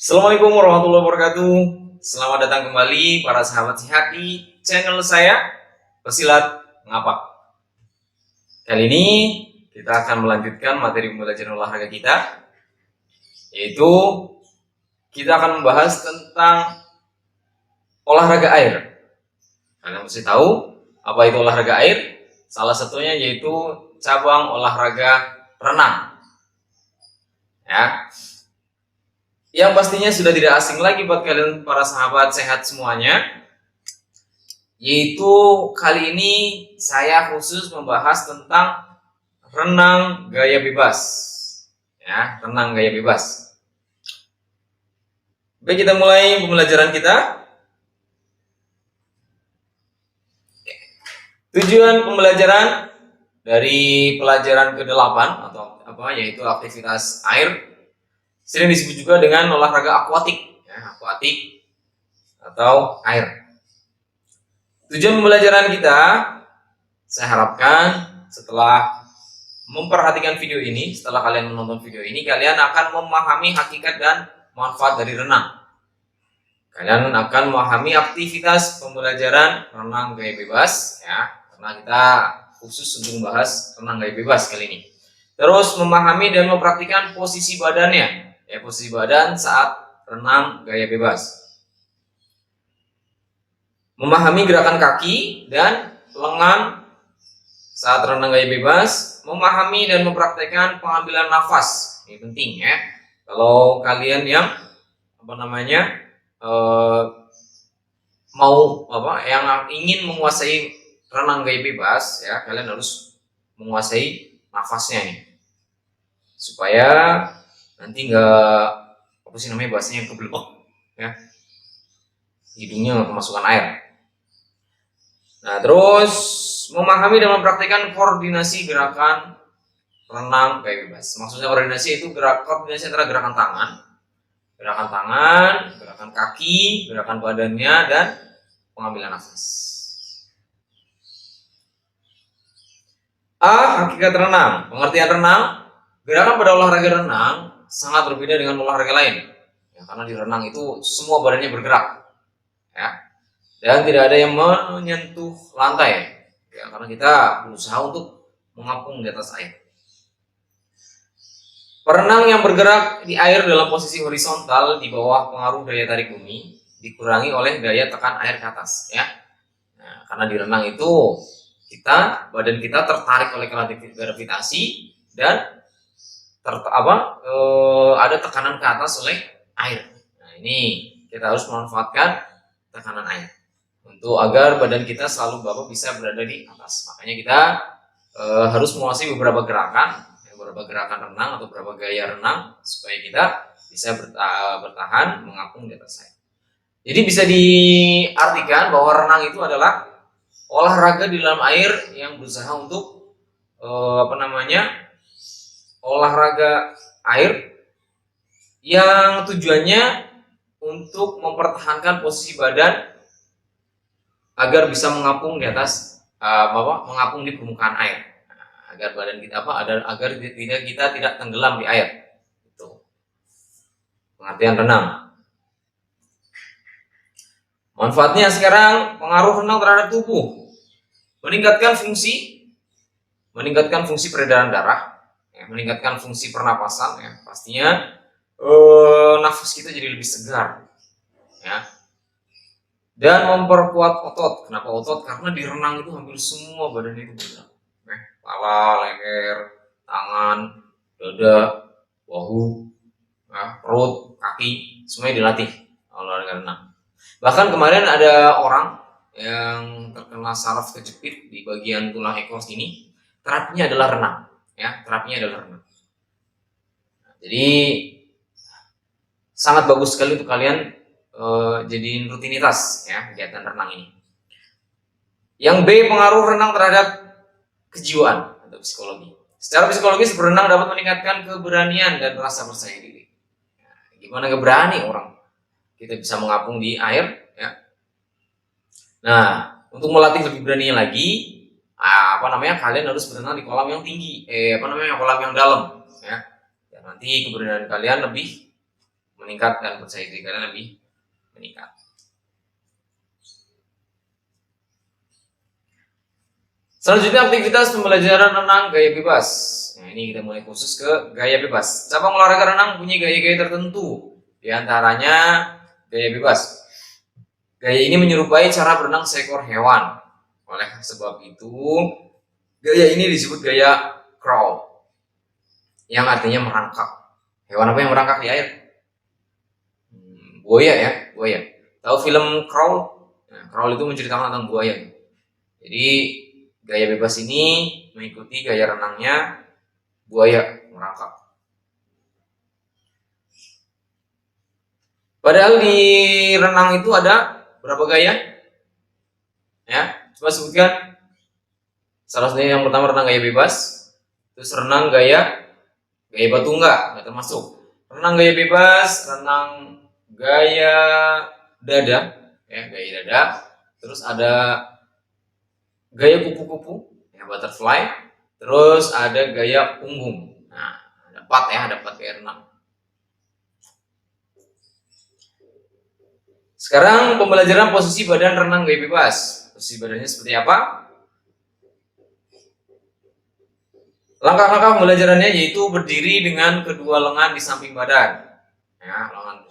Assalamualaikum warahmatullahi wabarakatuh. Selamat datang kembali para sahabat sehat di channel saya, Pesilat Ngapak. Kali ini kita akan melanjutkan materi pembelajaran olahraga kita, yaitu kita akan membahas tentang olahraga air. Kalian mesti tahu apa itu olahraga air? Salah satunya yaitu cabang olahraga renang. Ya. Yang pastinya sudah tidak asing lagi buat kalian para sahabat sehat semuanya, yaitu kali ini saya khusus membahas tentang renang gaya bebas. Ya, renang gaya bebas. Baik, kita mulai pembelajaran kita. Tujuan pembelajaran dari pelajaran ke-8 atau yaitu aktivitas air, sering disebut juga dengan olahraga akuatik, akuatik atau air. Tujuan pembelajaran kita, saya harapkan setelah memperhatikan video ini, setelah kalian menonton video ini, kalian akan memahami hakikat dan manfaat dari renang. Kalian akan memahami aktivitas pembelajaran renang gaya bebas, ya, karena kita khusus untuk membahas renang gaya bebas kali ini. Terus memahami dan mempraktikkan posisi badannya. Posisi badan saat renang gaya bebas. Memahami gerakan kaki dan lengan saat renang gaya bebas. Memahami dan mempraktekkan pengambilan nafas. Ini penting ya. Kalau kalian yang yang ingin menguasai renang gaya bebas, ya, kalian harus menguasai nafasnya nih, supaya nanti nggak bahasanya keblebek, ya, hidungnya kemasukan air. Nah, terus memahami dan mempraktikkan koordinasi gerakan renang gaya bebas. Maksudnya koordinasi itu koordinasi antara gerakan tangan, gerakan kaki, gerakan badannya, dan pengambilan nafas. Hakikat renang. Pengertian renang, gerakan pada olahraga renang sangat berbeda dengan olahraga lain, ya, karena di renang itu semua badannya bergerak, ya, dan tidak ada yang menyentuh lantai, ya, karena kita berusaha untuk mengapung di atas air. Perenang yang bergerak di air dalam posisi horizontal di bawah pengaruh daya tarik bumi dikurangi oleh daya tekan air ke atas, ya. Nah, karena di renang itu badan kita tertarik oleh gravitasi dan ada tekanan ke atas oleh air. Nah, ini kita harus memanfaatkan tekanan air untuk agar badan kita selalu bisa berada di atas. Makanya kita harus menguasai beberapa gerakan renang atau beberapa gaya renang supaya kita bisa bertahan mengapung di atas air. Jadi bisa diartikan bahwa renang itu adalah olahraga di dalam air yang berusaha untuk olahraga air yang tujuannya untuk mempertahankan posisi badan agar bisa mengapung di atas mengapung di permukaan air, agar badan kita agar kita tidak tenggelam di air. Itu pengertian renang. Manfaatnya sekarang, pengaruh renang terhadap tubuh, meningkatkan fungsi peredaran darah, ya, meningkatkan fungsi pernapasan, ya, pastinya nafas kita jadi lebih segar, ya, dan memperkuat otot. Kenapa otot? Karena di renang itu hampir semua badan itu bergerak, kepala, leher, tangan, dada, bahu, perut, kaki, semuanya dilatih olahraga renang. Bahkan kemarin ada orang yang terkena saraf kejepit di bagian tulang ekor sini, terapinya adalah renang, ya, Nah, jadi sangat bagus sekali untuk kalian jadiin rutinitas, ya, kegiatan renang ini. Yang B, pengaruh renang terhadap kejiwaan atau psikologi. Secara psikologis, berenang dapat meningkatkan keberanian dan rasa percaya diri. Nah, gimana nggak berani orang kita bisa mengapung di air, ya. Nah, untuk melatih lebih beraninya lagi, kalian harus berenang di kolam yang tinggi, kolam yang dalam, ya. Nanti keberanian kalian lebih meningkat dan percaya diri kalian lebih meningkat. Selanjutnya aktivitas pembelajaran renang gaya bebas. Nah, ini kita mulai khusus ke gaya bebas. Cabang olahraga renang punya gaya-gaya tertentu. Di antaranya gaya bebas. Gaya ini menyerupai cara berenang seekor hewan. Oleh sebab itu, gaya ini disebut gaya crawl, yang artinya merangkak. Hewan apa yang merangkak di air? Buaya ya, buaya. Tahu film Crawl? Nah, Crawl itu menceritakan tentang buaya. Jadi gaya bebas ini mengikuti gaya renangnya buaya, merangkak. Padahal di renang itu ada berapa gaya? Ya, coba sebutkan. Salah satunya yang pertama renang gaya bebas, terus renang gaya batu enggak termasuk. Renang gaya bebas, renang gaya dada, ya gaya dada. Terus ada gaya kupu-kupu, ya butterfly. Terus ada gaya punggung. Nah, ada 4 ya, ada 4 gaya renang. Sekarang pembelajaran posisi badan renang gaya bebas. Posisi badannya seperti apa? Langkah-langkah pembelajarannya yaitu berdiri dengan kedua lengan di samping badan. Ya, lengan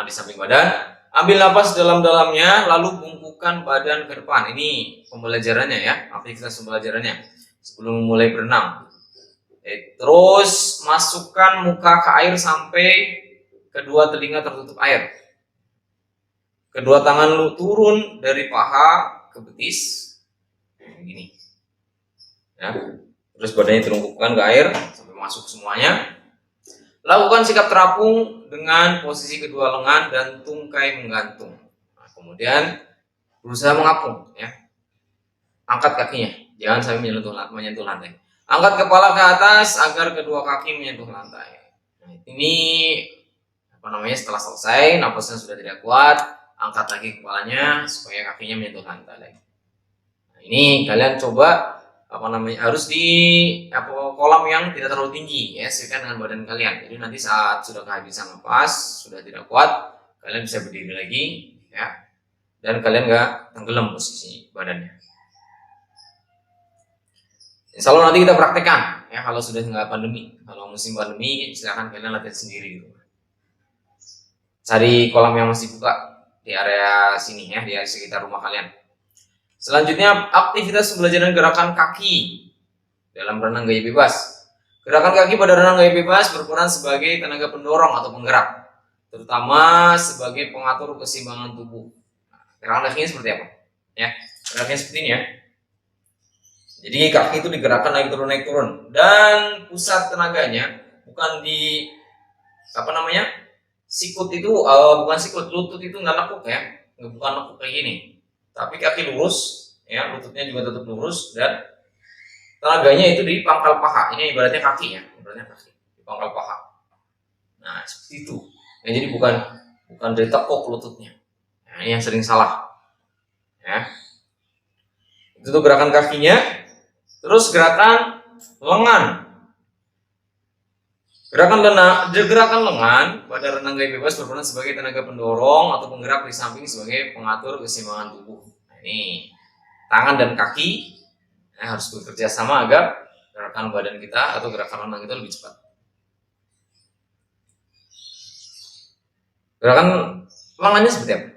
di samping badan. Ambil napas dalam-dalamnya, lalu bungkukkan badan ke depan. Ini pembelajarannya ya, aktivitas pembelajarannya sebelum mulai berenang. Terus masukkan muka ke air sampai kedua telinga tertutup air. Kedua tangan lu turun dari paha ke betis, begini. Ya. Terus badannya terungkupkan ke air sampai masuk semuanya. Lakukan sikap terapung dengan posisi kedua lengan dan tungkai menggantung. Nah, kemudian berusaha mengapung, ya. Angkat kakinya, jangan sampai menyentuh lantai. Angkat kepala ke atas agar kedua kaki menyentuh lantai. Nah, ini setelah selesai, napasnya sudah tidak kuat, angkat lagi kepalanya supaya kakinya menyentuh lantai lagi. Nah, ini kalian coba harus di kolam yang tidak terlalu tinggi, ya, sesuaikan dengan badan kalian. Jadi nanti saat sudah kehabisan napas, sudah tidak kuat, kalian bisa berdiri lagi, ya, dan kalian nggak tenggelam posisi badannya. Insya Allah nanti kita praktekkan, ya, kalau sudah nggak pandemi. Kalau musim pandemi, silakan kalian latihan sendiri gitu. Cari kolam yang masih buka di area sini, ya, di area sekitar rumah kalian. Selanjutnya, aktivitas pembelajaran gerakan kaki dalam renang gaya bebas. Gerakan kaki pada renang gaya bebas berperan sebagai tenaga pendorong atau penggerak, terutama sebagai pengatur keseimbangan tubuh. Gerakan kakinya seperti apa? Ya, gerakannya seperti ini ya. Jadi kaki itu digerakkan naik turun, dan pusat tenaganya bukan di sikut itu, bukan sikut, lutut itu nggak nekuk ya, bukan nekuk kayak gini. Tapi kaki lurus, ya, lututnya juga tetap lurus, dan tenaganya itu di pangkal paha. Ini ibaratnya kaki ya, di pangkal paha. Nah, seperti itu. Ya, jadi bukan ditekuk lututnya. Nah, ini yang sering salah. Ya. Itu tuh gerakan kakinya. Terus gerakan lengan. Gerakan lengan pada renang gaya bebas berperan sebagai tenaga pendorong atau penggerak di samping sebagai pengatur keseimbangan tubuh. Nah, ini tangan dan kaki harus bekerja sama agar gerakan badan kita atau gerakan lengan kita lebih cepat. Gerakan lengannya seperti apa?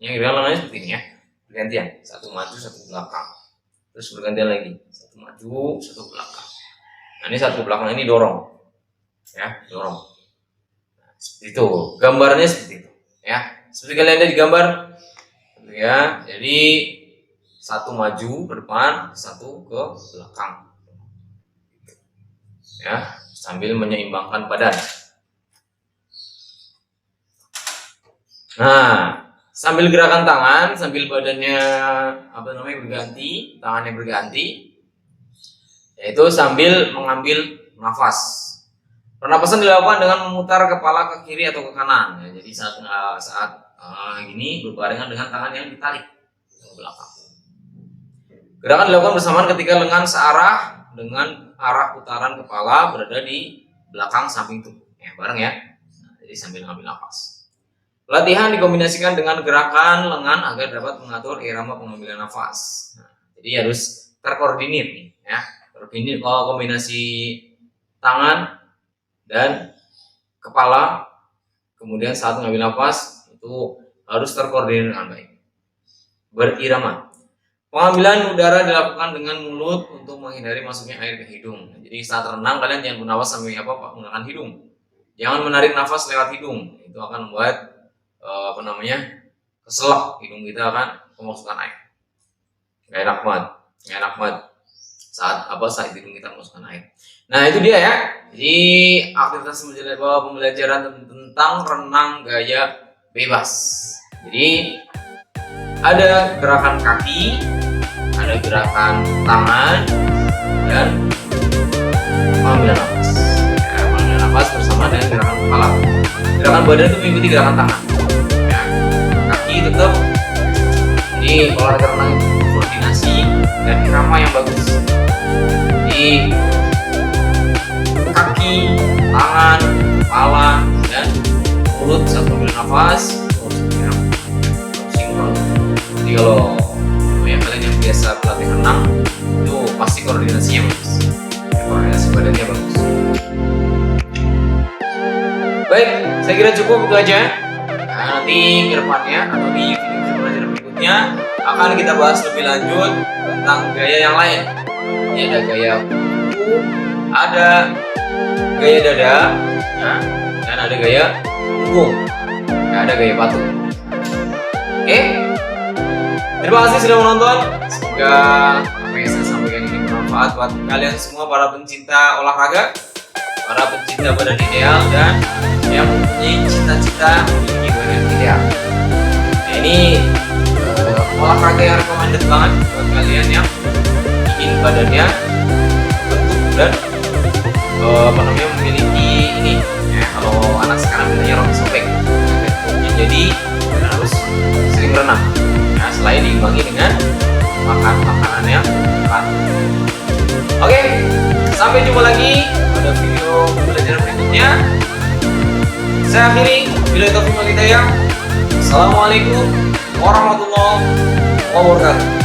Yang gerakan lengannya seperti ini ya, bergantian, satu maju satu belakang, terus bergantian lagi, satu maju satu belakang. Nah, ini satu belakang ini dorong. Ya, dorong. Nah, seperti itu. Gambarnya seperti itu. Ya, seperti kalian lihat di gambar. Ya, jadi satu maju ke depan, satu ke belakang. Ya, sambil menyeimbangkan badan. Nah, sambil gerakan tangan, sambil badannya berganti, tangannya berganti, yaitu sambil mengambil nafas. Pernapasan dilakukan dengan memutar kepala ke kiri atau ke kanan. Ya, jadi saat gini berbarengan dengan tangan yang ditarik ke belakang. Gerakan dilakukan bersamaan ketika lengan searah dengan arah putaran kepala berada di belakang samping tubuh. Ya, bareng ya. Jadi sambil ngambil nafas. Latihan dikombinasikan dengan gerakan lengan agar dapat mengatur irama pengambilan nafas. Nah, jadi harus terkoordinir nih, ya. Terkoordinir kombinasi tangan dan kepala, kemudian saat mengambil nafas itu harus terkoordinir dengan baik. Berirama. Pengambilan udara dilakukan dengan mulut untuk menghindari masuknya air ke hidung. Jadi saat renang kalian jangan bernafas sampai menggunakan hidung. Jangan menarik nafas lewat hidung. Itu akan membuat keselak hidung kita akan kemasukan air. Gak enak banget. Saat hidung kita memasukkan air. Nah itu dia ya. Jadi aktivitas pembelajaran tentang renang gaya bebas. Jadi ada gerakan kaki, ada gerakan tangan, dan pengambilan nafas. Ya, pengambilan nafas bersama dengan gerakan kepala. Gerakan badan itu mengikuti gerakan tangan. Ya, kaki tetap. Jadi olahraga renang itu koordinasi dan irama yang bagus. Jadi kaki, tangan, kepala, dan mulut saat mengambil nafas sinkron. Jadi kalau kalian yang biasa pelatih renang itu pasti koordinasinya bagus, koordinasi badannya bagus. Baik, saya kira cukup itu aja. Nah, nanti ke depannya atau di video pelajaran berikutnya akan kita bahas lebih lanjut tentang gaya yang lain. Ini ada gaya kuku, ada gaya dada, ya, dan ada gaya punggung, ada gaya batu. Oke, terima kasih sudah menonton. Semoga apa yang saya sampaikan ini bermanfaat buat kalian semua, para pencinta olahraga, para pencinta badan ideal, dan yang mempunyai cita-cita memiliki badan ideal. Nah, ini olahraga yang recommended banget buat kalian yang ingin badannya bentuk dan memiliki ini ya, kalau anak sekarang bilangnya roti sobek. Jadi kalian harus sering renang ya, selain diimbangi dengan makan makanan yang teratur. Oke, sampai jumpa lagi pada video pembelajaran berikutnya. Saya akhiri, billahi taufiq wal hidayah. Assalamualaikum warahmatullahi wabarakatuh.